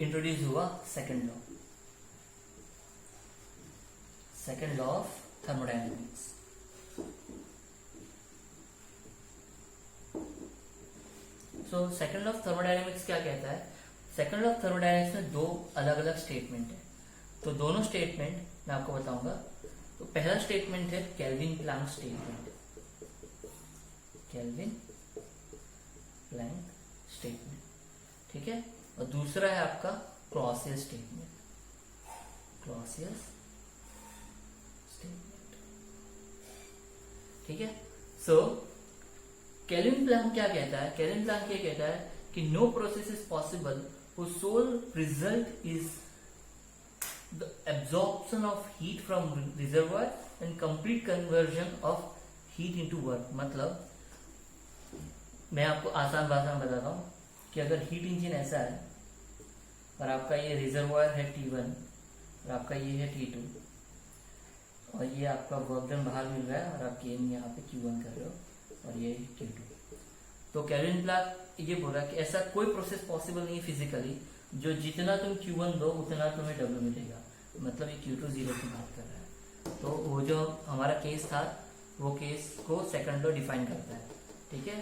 Introduce हुआ second law of thermodynamics. So second law of thermodynamics क्या कहता है? सेकंड लॉ ऑफ थर्मोडायनेमिक्स में दो अलग अलग स्टेटमेंट है, तो दोनों स्टेटमेंट मैं आपको बताऊंगा। तो पहला स्टेटमेंट है Kelvin Planck statement, Kelvin Planck statement, ठीक है। और दूसरा है आपका क्लॉसियस स्टेटमेंट, क्लॉसियस स्टेटमेंट, ठीक है। सो केल्विन प्लैंक क्या कहता है? केल्विन प्लैंक ये कहता है कि no process is possible whose sole result is the absorption of heat from reservoir and complete conversion of heat into work। मतलब मैं आपको आसान भाषा में बताता हूँ कि अगर हीट इंजन ऐसा है और आपका ये रिजर्वायर है T1 और आपका ये है T2 और ये आपका वर्क डन बाहर मिल रहा है और आप गेन यहाँ पे Q1 कर रहे हो और ये Q2, तो केल्विन प्लैंक ये बोला कि ऐसा कोई प्रोसेस पॉसिबल नहीं है फिजिकली जो जितना तुम Q1 दो उतना तुम्हें W मिलेगा। मतलब ये Q2 जीरो की बात कर रहा है। तो वो जो हमारा केस था वो केस को सेकंड लॉ डिफाइन करता है, ठीक है।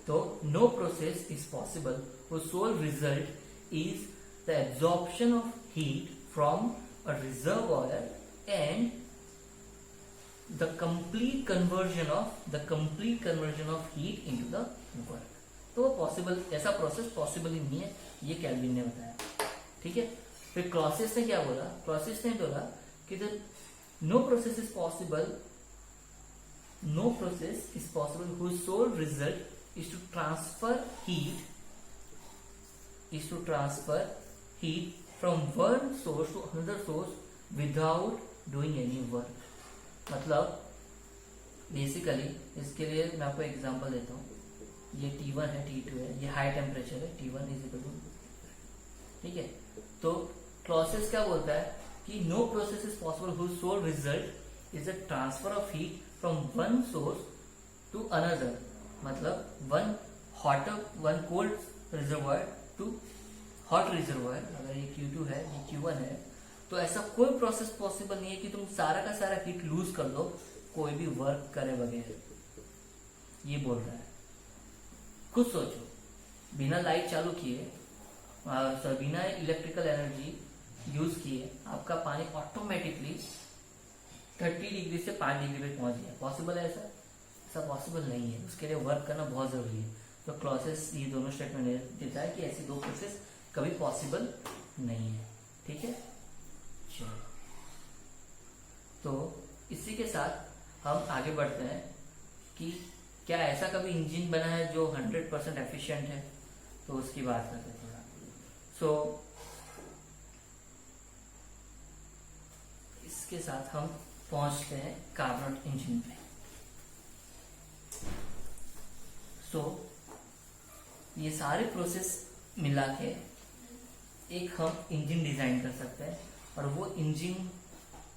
तो no process is possible whose sole result is the absorption of heat from a reservoir and the complete conversion of heat into the work. तो पॉसिबल ऐसा प्रोसेस पॉसिबल ही नहीं है, ये केल्विन ने बताया, ठीक है। फिर क्लॉसियस ने क्या बोला? क्लॉसियस ने बोला कि no process is possible whose sole result is to transfer heat from one source to another source without doing any work। मतलब बेसिकली इसके लिए मैं आपको एग्जांपल देता हूँ। ये T1 है, T2 है, ये हाई टेम्परेचर है, T1 इज इक्वल टू, ठीक है। तो क्लॉसियस क्या बोलता है कि no process is possible whose sole result is a transfer of heat from one source to another। मतलब one cold reservoir to hot reservoir, अगर ये Q2 है ये Q1 है, तो ऐसा कोई प्रोसेस पॉसिबल नहीं है कि तुम सारा का सारा हीट लूज कर दो कोई भी वर्क करे बगैर, ये बोल रहा है। खुद सोचो, बिना लाइट चालू किए बिना इलेक्ट्रिकल एनर्जी यूज किए आपका पानी ऑटोमेटिकली 30 डिग्री से 5 डिग्री पे पहुंच गया। पॉसिबल है ऐसा पॉसिबल नहीं है, उसके लिए वर्क करना बहुत जरूरी है। तो क्लॉसेस ये दोनों स्टेटमेंट देता है कि ऐसी दो प्रोसेस कभी पॉसिबल नहीं है, ठीक है। चलो, तो इसी के साथ हम आगे बढ़ते हैं कि क्या ऐसा कभी इंजन बना है जो 100% एफिशिएंट है, तो उसकी बात करते हैं थोड़ा। सो इसके साथ हम पहुंचते हैं कार्नोट इंजन पे। सो ये सारे प्रोसेस मिला के एक हम इंजन डिजाइन कर सकते हैं, और वो इंजन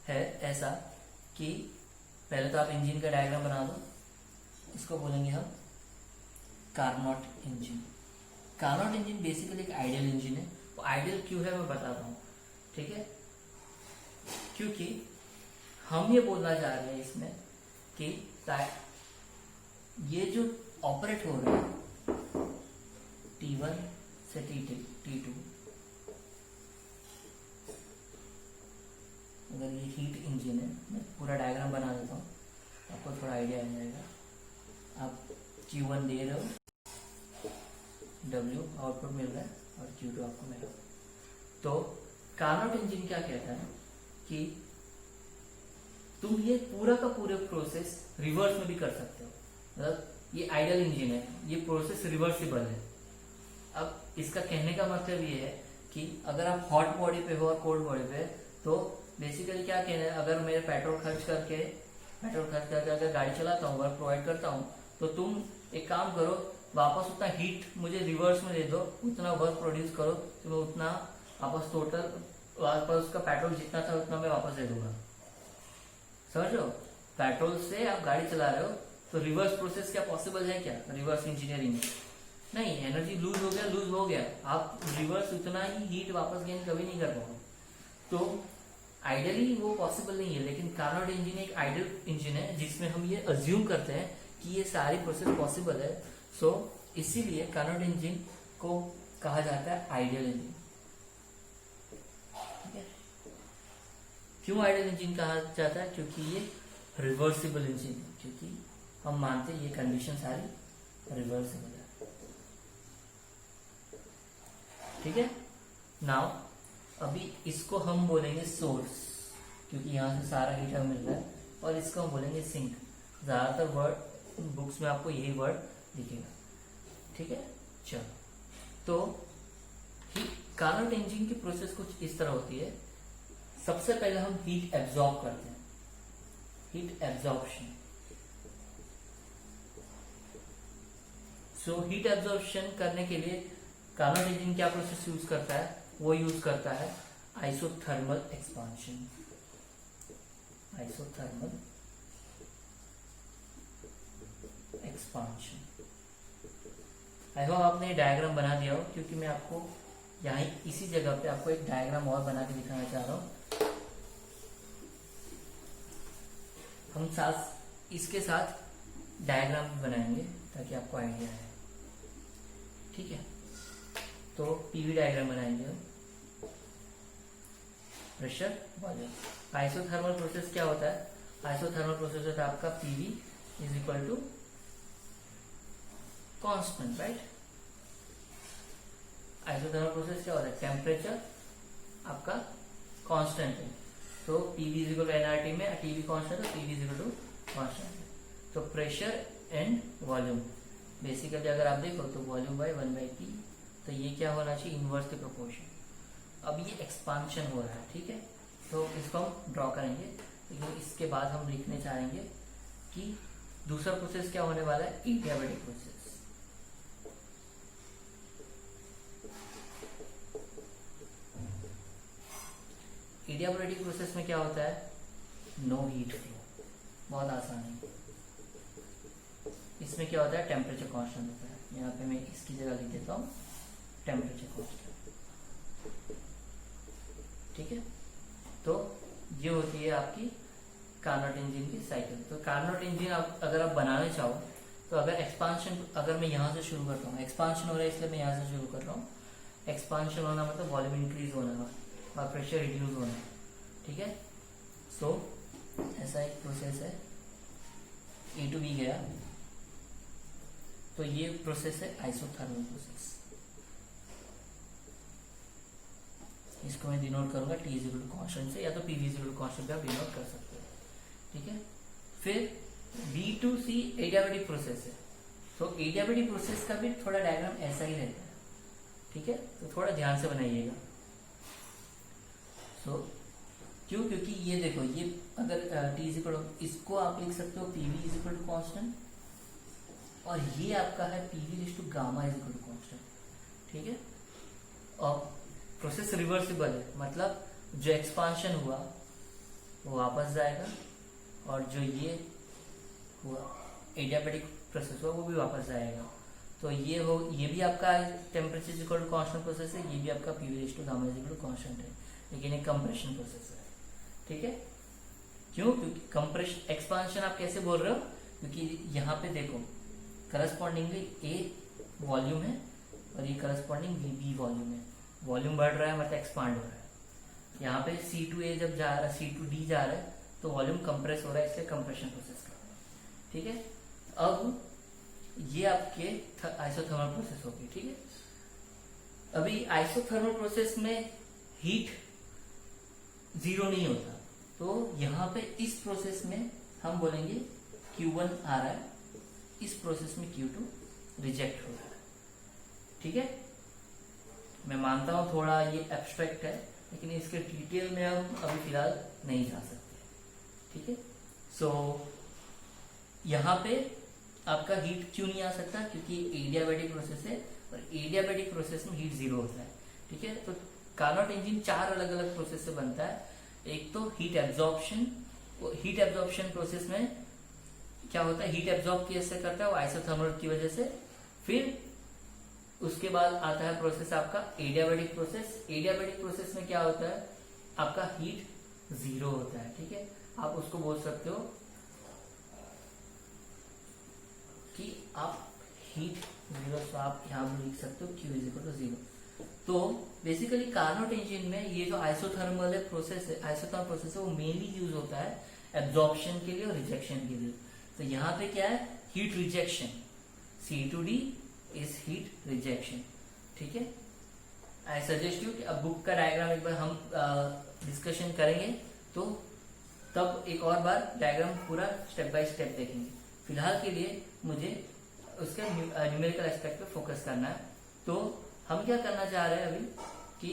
है ऐसा कि पहले तो आप इंजन का डायग्राम बना दो, इसको बोलेंगे हम Carnot engine. Carnot engine basically एक आइडियल इंजन है। वो आइडियल क्यों है मैं बताता हूँ, ठीक है। क्योंकि हम ये बोलना चाह रहे हैं इसमें कि ये जो ऑपरेट हो रहा है T1 से T2, अगर ये हीट इंजन है, मैं पूरा डायग्राम बना देता हूँ आपको थोड़ा आइडिया आ जाएगा। आप Q1 दे रहे हो, W आउटपुट मिल रहा है और Q2 आपको मिल रहा है। तो कार्नोट इंजन क्या कहता है कि तुम ये पूरा का पूरा प्रोसेस रिवर्स में भी कर सकते हो। मतलब ये आइडियल इंजन है, ये प्रोसेस रिवर्सिबल है। अब इसका कहने का मतलब ये है कि अगर आप हॉट बॉडी पे हो और कोल्ड बॉडी पे, तो बेसिकली क्या कहना है, अगर मैं पेट्रोल खर्च करके अगर गाड़ी चलाता हूँ, वर्क प्रोवाइड करता हूँ, तो तुम एक काम करो, वापस उतना हीट मुझे रिवर्स में दे दो, उतना वर्क प्रोड्यूस करो, तो मैं उतना वापस टोटल वापस उसका पेट्रोल जितना था उतना मैं वापस दे दूंगा। समझो, पेट्रोल से आप गाड़ी चला रहे हो, तो रिवर्स प्रोसेस क्या पॉसिबल है? क्या रिवर्स इंजीनियरिंग? नहीं, एनर्जी लूज हो गया, आप रिवर्स उतना ही हीट वापस गेन कभी नहीं कर पाओगे। तो आइडियली वो पॉसिबल नहीं है, लेकिन कार्नोट इंजन एक आइडियल इंजन है जिसमें हम ये अज्यूम करते हैं कि ये सारी प्रोसेस पॉसिबल है। सो इसीलिए कार्नोट इंजन को कहा जाता है आइडियल इंजन। ठीक है, क्यों आइडियल इंजन कहा जाता है? क्योंकि ये रिवर्सिबल इंजन है, क्योंकि हम मानते हैं ये कंडीशन सारी रिवर्सिबल है। ठीक है, नाउ अभी इसको हम बोलेंगे सोर्स, क्योंकि यहां से सारा हीट हमें मिल रहा है, और इसको हम बोलेंगे सिंक। ज्यादातर वर्ड बुक्स में आपको यही वर्ड दिखेगा। ठीक है, चलो, तो कार्नोट इंजन की प्रोसेस कुछ इस तरह होती है। सबसे पहले हम हीट एब्जॉर्ब करते हैं, heat absorption. So heat absorption करने के लिए कार्नोट इंजन क्या प्रोसेस यूज करता है? वो यूज करता है isothermal expansion. Isothermal expansion. I hope आपने डायग्राम बना दिया हो, क्योंकि मैं आपको यहाँ इसी जगह पे आपको एक डायग्राम और बना के दिखाना चाह रहा हूँ। हम साथ इसके साथ डायग्राम भी बनाएंगे ताकि आपको आइडिया है। ठीक है, तो पीवी डायग्राम बनाएंगे हम। Pressure, volume. आइसोथर्मल प्रोसेस क्या होता है? आइसोथर्मल प्रोसेस होता है आपका PV is equal to constant, right? Isothermal process क्या होता है? टेम्परेचर आपका कांस्टेंट है, तो PV is equal to nRT में टीवी कांस्टेंट है, तो PV is equal to constant है। तो प्रेशर एंड वॉल्यूम, बेसिकली अगर आप देखो तो वॉल्यूम बाय 1/P, तो ये क्या होना चाहिए? इनवर्स के प्रोपोर्शन। अब ये एक्सपांशन हो रहा है, ठीक है, तो इसको हम ड्रॉ करेंगे। लेकिन इसके बाद हम लिखने चाहेंगे कि दूसरा प्रोसेस क्या होने वाला है? Adiabatic process. एडियाबैटिक प्रोसेस में क्या होता है? नो हीट फ्लो, बहुत आसान है। इसमें क्या होता है? टेम्परेचर कांस्टेंट होता है। यहाँ पे मैं इसकी जगह लिख देता हूँ टेम्परेचर कांस्टेंट। ठीक है, तो ये होती है आपकी कार्नोट इंजन की साइकिल। तो कार्नोट इंजन अगर आप बनाना चाहो तो अगर एक्सपांशन, अगर मैं यहाँ से शुरू करता हूँ, एक्सपांशन हो रहा है इसलिए मैं यहाँ से शुरू कर रहा हूँ। एक्सपांशन होना मतलब वॉल्यूम इंक्रीज होना और प्रेशर रिड्यूस होना। ठीक है, सो ऐसा एक प्रोसेस है। ए टू बी गया, तो ये प्रोसेस है आइसोथर्मल प्रोसेस। इसको मैं डिनोट करूंगा T is equal to constant से, या तो PV is equal to constant पे आप डिनोट कर सकते हो। ठीक है, फिर B2C एडियाबैटिक प्रोसेस है। तो एडियाबैटिक प्रोसेस का भी थोड़ा डायग्राम ऐसा ही रहता है। ठीक है, तो थोड़ा ध्यान से बनाइएगा। सो क्यों? क्योंकि ये देखो, ये अगर टी इज इक्वल टू, इसको आप लिख सकते हो PV is equal to constant, और ये आपका है PV is to gamma is equal to constant. ठीक है, और प्रोसेस रिवर्सिबल है, मतलब जो एक्सपांशन हुआ वो वापस जाएगा, और जो ये हुआ एडियाबैटिक प्रोसेस हुआ वो भी वापस जाएगा। तो ये भी आपका temperature is equal to constant process है, ये भी आपका PV is to gamma is equal to constant है, लेकिन एक कंप्रेशन प्रोसेस है। ठीक है, क्यों? क्योंकि कंप्रेशन, एक्सपांशन आप कैसे बोल रहे हो? क्योंकि यहाँ पे देखो करस्पॉन्डिंगली ए वॉल्यूम है और ये करस्पॉन्डिंग बी वॉल्यूम है। वॉल्यूम बढ़ रहा है मतलब एक्सपांड हो रहा है। यहाँ पे C2A जब जा रहा है, C2D जा रहा है, तो वॉल्यूम कंप्रेस हो रहा है, इसलिए कंप्रेशन प्रोसेस कर रहा है। ठीक है, अब ये आपके आइसोथर्मल प्रोसेस होगी। ठीक है, अभी आइसोथर्मल प्रोसेस में हीट जीरो नहीं होता, तो यहाँ पे इस प्रोसेस में हम बोलेंगे Q1 आ रहा है, इस प्रोसेस में Q2 रिजेक्ट हो रहा है। ठीक है, मैं मानता हूं थोड़ा ये एब्स्ट्रैक्ट है, लेकिन इसके डिटेल में हम अभी फिलहाल नहीं जा सकते। ठीक है, सो यहाँ पे आपका हीट क्यों नहीं आ सकता? क्योंकि एडियाबैटिक प्रोसेस है, और एडियाबैटिक प्रोसेस में हीट जीरो होता है। ठीक है, तो कार्नोट इंजन 4 अलग अलग प्रोसेस से बनता है। एक तो heat absorption, heat absorption process में क्या होता है? हीट एब्जॉर्ब कैसे करता है? वो आइसोथर्मल की वजह से। फिर उसके बाद आता है प्रोसेस आपका एडियाबैटिक प्रोसेस। एडियाबैटिक प्रोसेस में क्या होता है, आपका हीट जीरो होता है, ठीक है। आप उसको बोल सकते हो कि आप हीट जीरो, तो आप यहाँ लिख सकते हो Q is equal to zero. तो बेसिकली कार्नोट इंजन में ये जो आइसोथर्मल प्रोसेस है, आइसोथर्मल प्रोसेस है, वो मेनली यूज होता है एब्जॉर्प्शन के लिए और रिजेक्शन के लिए। तो यहाँ पे क्या है, heat rejection, C2D is heat rejection, ठीक है। आई सजेस्ट यू कि अब बुक का डायग्राम एक बार हम डिस्कशन करेंगे, तो तब एक और बार डायग्राम पूरा स्टेप बाय स्टेप देखेंगे। फिलहाल के लिए मुझे उसके न्यूमेरिकल एस्पेक्ट पे फोकस करना है। तो हम क्या करना चाह रहे हैं अभी कि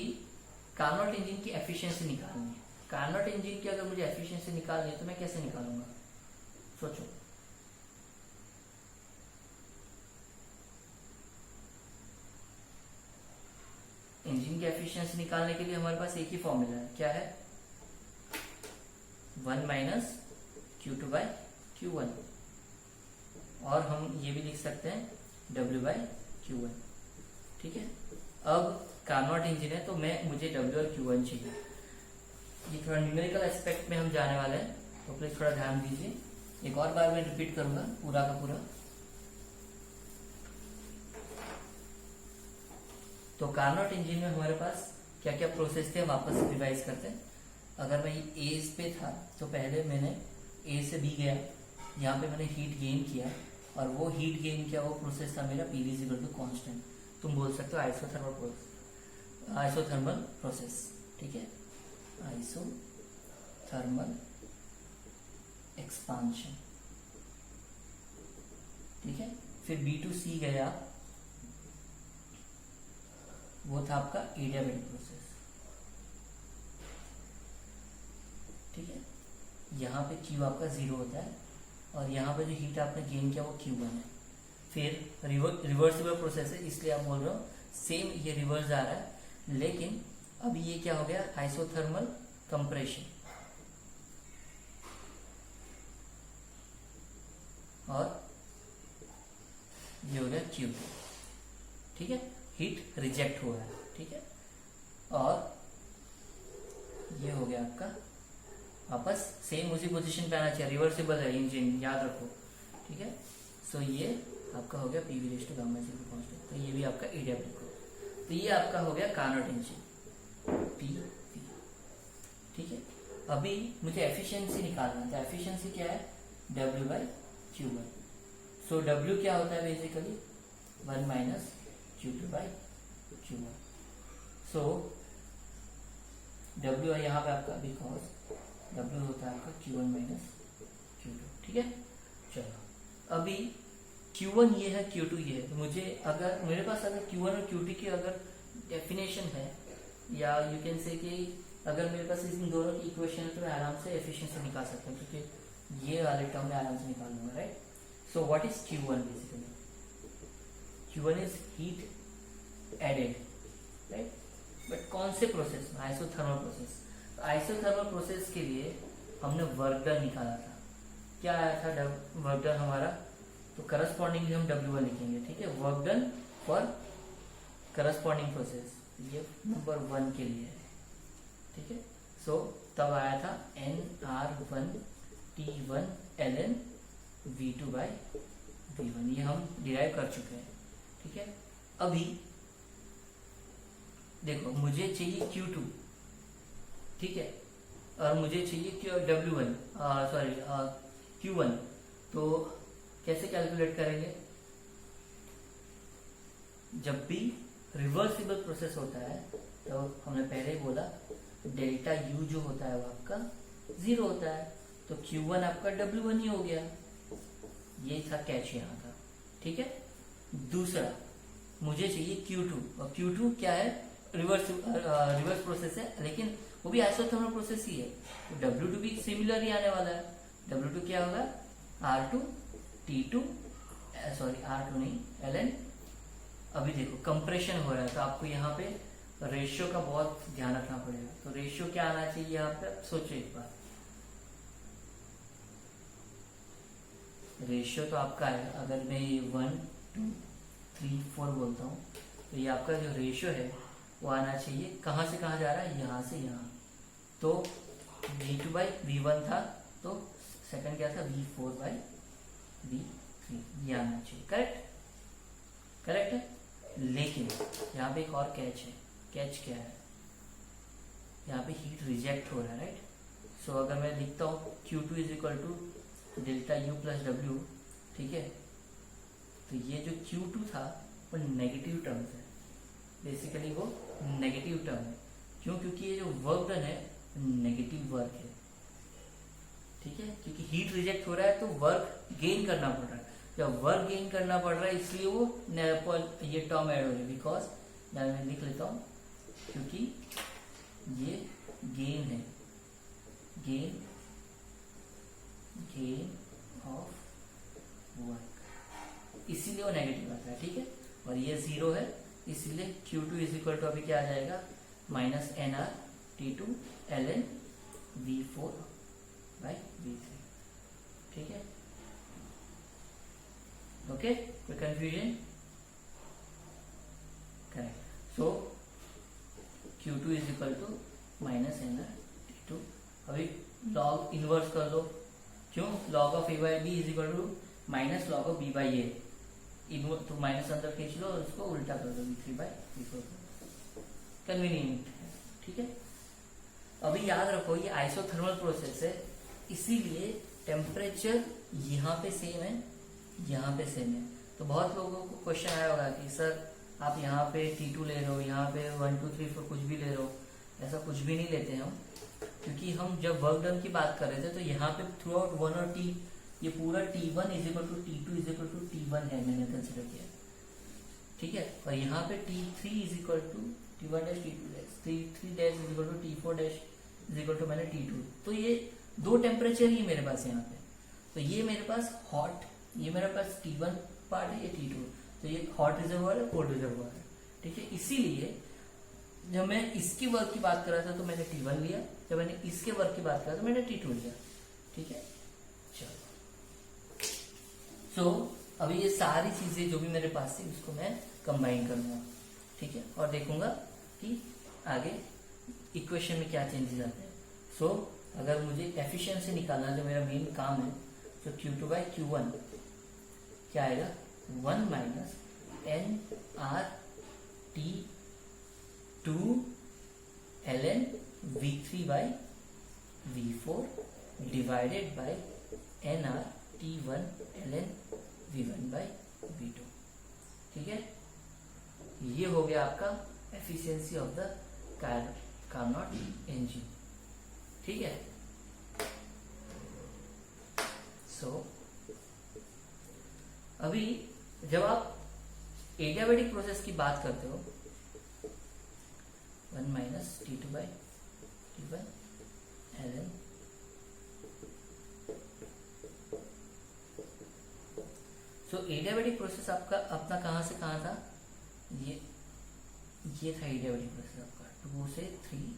कार्नोट इंजन की एफिशिएंसी निकालनी है। कार्नोट इंजन की अगर मुझे एफिशिएंसी निकालनी है तो मैं कैसे निकालूंगा, सोचो। इंजन की एफिशिएंसी निकालने के लिए हमारे पास एक ही फॉर्मूला है, क्या है, 1 माइनस Q2 बाई Q1, और हम ये भी लिख सकते हैं W बाई Q1, ठीक है। अब कार्नोट इंजन है तो मुझे W और Q1 चाहिए। ये थोड़ा न्यूमेरिकल एस्पेक्ट में हम जाने वाले हैं, तो प्लीज थोड़ा ध्यान दीजिए। एक और बार मैं रिपीट करूंगा पूरा का पूरा। तो कार्नोट इंजन में हमारे पास क्या क्या प्रोसेस थे, वापस रिवाइज करते हैं। अगर मैं ए पे था तो पहले मैंने ए से बी गया, यहाँ पे मैंने हीट गेन किया, और वो हीट गेन किया वो प्रोसेस था मेरा PV is equal to constant. तुम बोल सकते हो आइसोथर्मल प्रोसेस, ठीक है, आइसोथर्मल एक्सपांशन, ठीक है। फिर B to C गया, वो था आपका एडियाबैटिक प्रोसेस, ठीक है। यहाँ पे Q आपका जीरो होता है, और यहाँ पे जो हीट आपने गेन किया वो Q1 है। फिर रिवर्सिबल प्रोसेस है, इसलिए आप बोल रहे हो सेम ये रिवर्स आ रहा है, लेकिन अब ये क्या हो गया, आइसोथर्मल कंप्रेशन, और ये हो गया Q2, ठीक है। हीट रिजेक्ट हुआ है, ठीक है, और ये हो गया आपका वापस सेम उसी पोजीशन पे आना चाहिए, रिवर्सिबल है इंजन, याद रखो, ठीक है। सो ये आपका हो गया PV raise to gamma equal to constant. तो ये भी आपका एडियाबैटिक हो, तो ये आपका हो गया कार्नोट इंजन PV, ठीक है। अभी मुझे एफिशिएंसी निकालना है, तो एफिशिएंसी क्या है, W by Q1। So W क्या होता है basically 1 minus Q2 by Q1। So W है यहाँ पे आपका, बिकॉज W होता है आपका Q1 माइनस Q2, ठीक है। चलो अभी Q1 ये है, Q2 ये है, तो मुझे अगर मेरे पास अगर Q1 और Q2 की अगर डेफिनेशन है, या यू कैन से कि अगर मेरे पास इन दोनों की इक्वेशन है, तो मैं आराम से एफिशिएंसी निकाल सकता हूँ, क्योंकि ये वाले टर्म में आराम से निकाल लूंगा, right. So what is Q1 basically, Q1 is heat added, right. But कौन से प्रोसेस में, आइसोथर्मल प्रोसेस। तो आइसोथर्मल प्रोसेस के लिए हमने वर्क डन निकाला था, क्या आया था वर्क डन हमारा, तो करस्पॉन्डिंगली हम W1 लिखेंगे, ठीक है। Work done for corresponding process, ये नंबर 1 के लिए है, ठीक है। सो तब आया था nR1 T1 ln V2 by V1, ये हम डिराइव कर चुके हैं, ठीक है। अभी देखो मुझे चाहिए Q2, ठीक है, और मुझे चाहिए W1, सॉरी Q1। तो कैसे कैलकुलेट करेंगे, जब भी रिवर्सिबल प्रोसेस होता है तो हमने पहले ही बोला डेल्टा U जो होता है वो आपका 0 होता है, तो Q1 आपका W1 ही हो गया, ये था कैच यहाँ का, ठीक है। दूसरा मुझे चाहिए Q2, और Q2 क्या है, रिवर्स प्रोसेस है, लेकिन वो भी आइसोथर्मल प्रोसेस ही है, तो W2 भी सिमिलर ही आने वाला है। W2 क्या होगा, R2 T2, सॉरी R2 नहीं ln, अभी देखो कंप्रेशन हो रहा है, तो आपको यहाँ पे रेशियो का बहुत ध्यान रखना पड़ेगा। तो रेशियो क्या आना चाहिए यहाँ पे, सोचो एक बार, रेशियो तो आपका है, अगर मैं 1 2 3 4 बोलता हूँ तो ये आपका जो रेशियो है वो आना चाहिए, कहाँ से कहाँ जा रहा है, यहाँ से यहाँ। तो V2/V1 था, तो सेकंड क्या था, V4/V3, ये आना चाहिए। करेक्ट है। लेकिन यहाँ पे एक और कैच है। कैच क्या है, यहाँ पे हीट रिजेक्ट हो रहा है, राइट। सो अगर मैं लिखता हूँ Q2 = ΔU + W, ठीक है, तो ये जो Q2 था वो नेगेटिव टर्म्स है, बेसिकली वो नेगेटिव टर्म है। क्यों? क्योंकि ये जो वर्क डन है नेगेटिव वर्क है, ठीक है, क्योंकि हीट रिजेक्ट हो रहा है तो वर्क गेन करना पड़ रहा है। जब वर्क गेन करना पड़ रहा है इसलिए वो ये टर्म ऐड हो रही है। बिकॉज मैं लिख लेता हूँ, क्योंकि ये गेन है, गेन ऑफ वर्क, इसीलिए वो नेगेटिव आता है, ठीक है। और ये 0 है, इसीलिए Q2 = अभी क्या आ जाएगा, -nRT2 ln V4/V3, ठीक है। ओके, कोई कंफ्यूजन? करेक्ट। सो Q2 = -nRT2। अभी लॉग इनवर्स कर दो। क्यों? log of A/B = -log of B/A। तो माइनस अंदर खींच लो और उसको उल्टा कर दो, V3/V4। कन्वीनियंट है, ठीक है। अभी याद रखो ये आइसोथर्मल प्रोसेस है, इसीलिए टेम्परेचर यहाँ पे सेम है, यहाँ पे सेम है। तो बहुत लोगों को क्वेश्चन आया होगा कि सर आप यहाँ पे T2 ले रहे हो, यहाँ पे 1 2 3 4 कुछ भी ले रहे हो। ऐसा कुछ भी नहीं लेते हम, क्योंकि हम जब वर्क डन की बात कर रहे थे तो यहाँ पे थ्रू आउट 1 और T, ये पूरा T1 = T2 = T1 है, मैंने कंसिडर किया, ठीक है। और यहाँ पे T3 = T1' T2' T3' मैंने T2। तो ये दो टेम्परेचर ही मेरे पास यहाँ पे। तो ये मेरे पास हॉट, ये मेरे पास T1 पार्ट है, ये T2। तो ये हॉट रिजर्वॉयर है, कोल्ड रिजर्वॉयर है, ठीक है। इसीलिए जब मैं इसकी वर्क की बात कर रहा था तो मैंने T1 लिया, जब मैंने इसके वर्क की बात करा तो मैंने T2 लिया, ठीक है। चलो, सो अभी ये सारी चीजें जो भी मेरे पास थी उसको मैं कंबाइन करूंगा, ठीक है, और देखूंगा कि आगे इक्वेशन में क्या चेंजेस आते हैं। सो अगर मुझे एफिशिएंसी निकालना जो मेरा मेन काम है, तो Q2/Q1 क्या आएगा, 1 - nRT2 ln V3/V4 divided by nRT1 ln V1/V2, ठीक है। ये हो गया आपका efficiency of the Carnot engine, ठीक है। सो अभी जब आप एडियाबैटिक प्रोसेस की बात करते हो, 1 - T2/T1 ln, सो एडियाबैटिक प्रोसेस आपका अपना कहां से कहां था, ये था एडियाबैटिक प्रोसेस आपका 2 से 3,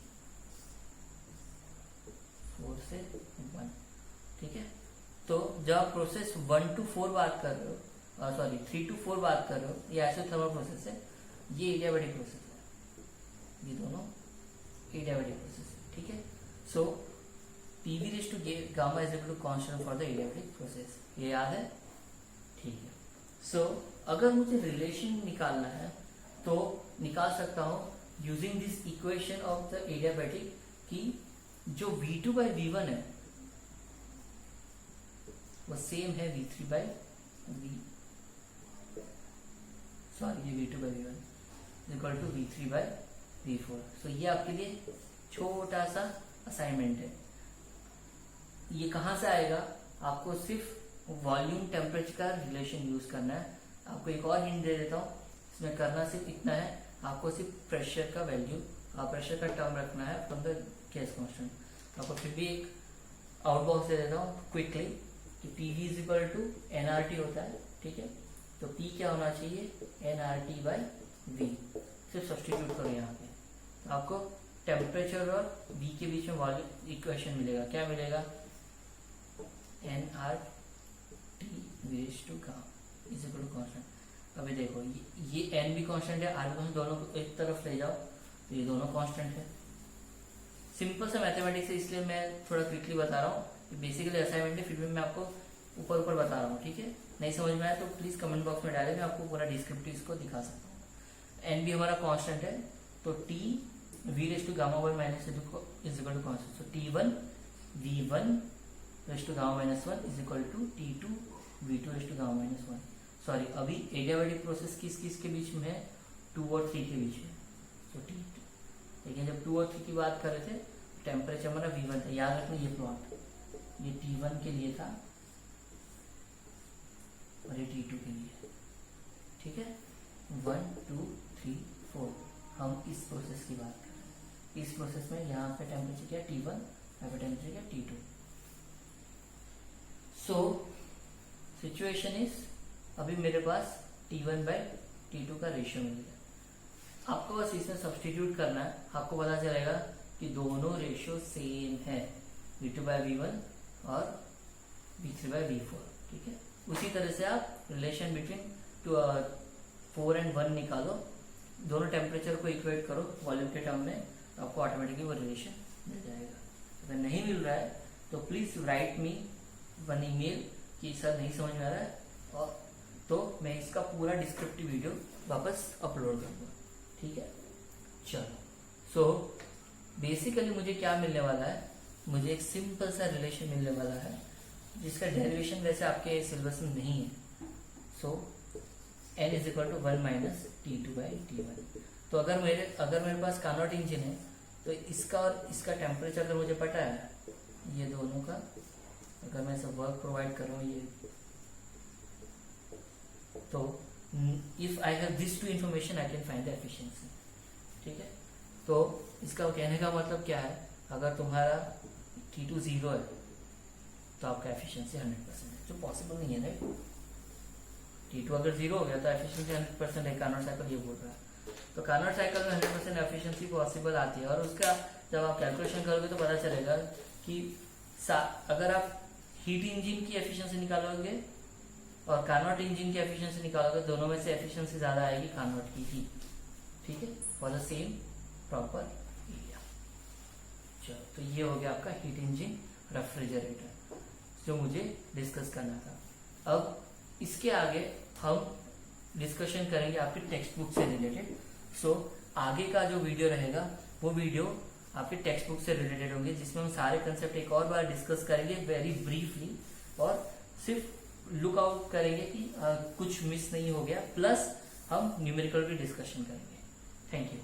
4 से 1, ठीक है। तो जब आप प्रोसेस 1 to 4 बात कर रहे हो, 3 to 4 बात कर रहे हो, ये आइसोथर्मल प्रोसेस है, ये एडियाबैटिक प्रोसेस है, ये दोनों एडियाबैटिक प्रोसेस है, ठीक है। सो PV⁻γ = constant for the adiabatic process, ये याद है, ठीक है। सो अगर मुझे रिलेशन निकालना है तो निकाल सकता हूं using this equation of the adiabatic, कि जो V2/V1 है वो सेम है V2/V4। सो ये आपके लिए छोटा सा असाइनमेंट है। ये कहां से आएगा, आपको सिर्फ वॉल्यूम टेम्परेचर का रिलेशन यूज करना है। आपको एक और हिंट दे देता हूँ, इसमें करना सिर्फ इतना है, आपको सिर्फ प्रेशर का वैल्यू, प्रेशर का टर्म रखना है फ्रॉम द गैस कांस्टेंट। आपको फिर भी एक आउटबॉक्स दे देता हूँ क्विकली, कि PV = nRT होता है, ठीक है। तो P क्या होना चाहिए, nRT/V, सिर्फ सब्स्टिट्यूट करो यहाँ पे, तो आपको टेम्परेचर और V के बीच में वॉल्यूम इक्वेशन मिलेगा। क्या मिलेगा, nRT⁻⁴ कांस्टेंट। अभी देखो ये एन भी कांस्टेंट है, आर भी कांस्टेंट, दोनों को एक तरफ ले जाओ तो ये दोनों कांस्टेंट है। सिंपल सा मैथमेटिक्स है, इसलिए मैं थोड़ा क्विकली बता रहा हूँ। बेसिकली असाइनमेंट है, फिर भी मैं आपको ऊपर ऊपर बता रहा हूँ, ठीक है। नहीं समझ में आया तो प्लीज कमेंट बॉक्स में डालें, मैं आपको पूरा डिस्क्रिप्टिव इसको दिखा सकता हूँ। एन भी हमारा कांस्टेंट है, तो T V raise to gamma one minus is equal to constant, so T one V one raise to gamma minus one is equal to T two V two raise to gamma minus one. Sorry, अभी adiabatic process किस किस के बीच में है, 2 और 3 के बीच में, तो टी टू। लेकिन जब 2 और 3 की बात कर रहे थे, टेम्परेचर हमारा V1 था। याद रखना ये प्लॉट, ये T1 के लिए था और ये T2 के लिए, ठीक है। 1 2 3 4 हम इस प्रोसेस की बात कर रहे हैं। इस प्रोसेस में यहाँ पे टेम्परेचर क्या T1, यहाँ पे टेम्परेचर क्या T2। सो सिचुएशन इज, अभी मेरे पास T1 बाई T2 का रेशियो मिल गया। आपको बस इसमें सब्सटीट्यूट करना है, आपको पता चलेगा कि दोनों रेशियो सेम है, V2 बाई V1 और V3 बाई V4, ठीक है। उसी तरह से आप रिलेशन बिटवीन 4 एंड 1 निकालो, दोनों टेम्परेचर को इक्वेट करो वॉल्यूम के टर्म में, आपको ऑटोमेटिकली वो रिलेशन मिल जाएगा। अगर नहीं मिल रहा है तो please right me one email कि सर नहीं समझ में आ रहा है, और तो मैं इसका पूरा डिस्क्रिप्टिव वीडियो वापस अपलोड करूंगा, ठीक है। चलो, सो बेसिकली मुझे क्या मिलने वाला है, मुझे एक सिंपल सा रिलेशन मिलने वाला है जिसका डेरिवेशन वैसे आपके सिलेबस में नहीं है। So n is equal to 1 minus T2 by T1। तो अगर मेरे पास कार्नोट इंजन है, तो इसका और इसका टेम्परेचर अगर मुझे पता है, ये दोनों का अगर मैं सब वर्क प्रोवाइड कर रहा हूँ ये, तो if I have this two information I can find the efficiency, ठीक है। तो इसका कहने का मतलब क्या है, अगर तुम्हारा T2 0 है तो आपका एफिशिएंसी 100% है, जो पॉसिबल नहीं है, राइट। T2 अगर 0 हो गया तो एफिशिएंसी 100% है, कार्नोट साइकिल ये बोल रहा है। तो कार्नोट साइकिल में 100% एफिशिएंसी पॉसिबल आती है, और उसका जब आप कैलकुलेशन करोगे तो पता चलेगा कि अगर आप हीट इंजन की एफिशिएंसी निकालोगे और कार्नोट इंजन की एफिशिएंसी निकालोगे, दोनों में से एफिशिएंसी ज्यादा आएगी कार्नोट की ही, ठीक है, for the same proper area. चलो, तो ये हो गया आपका हीट इंजन रेफ्रिजरेटर जो मुझे डिस्कस करना था। अब इसके आगे हम डिस्कशन करेंगे आपके टेक्स्ट बुक से रिलेटेड। सो आगे का जो वीडियो रहेगा वो वीडियो आपके टेक्स्ट बुक से रिलेटेड होंगे, जिसमें हम सारे कंसेप्ट एक और बार डिस्कस करेंगे वेरी ब्रीफली, और सिर्फ लुक आउट करेंगे कि कुछ मिस नहीं हो गया, प्लस हम न्यूमेरिकल भी डिस्कशन करेंगे। Thank you.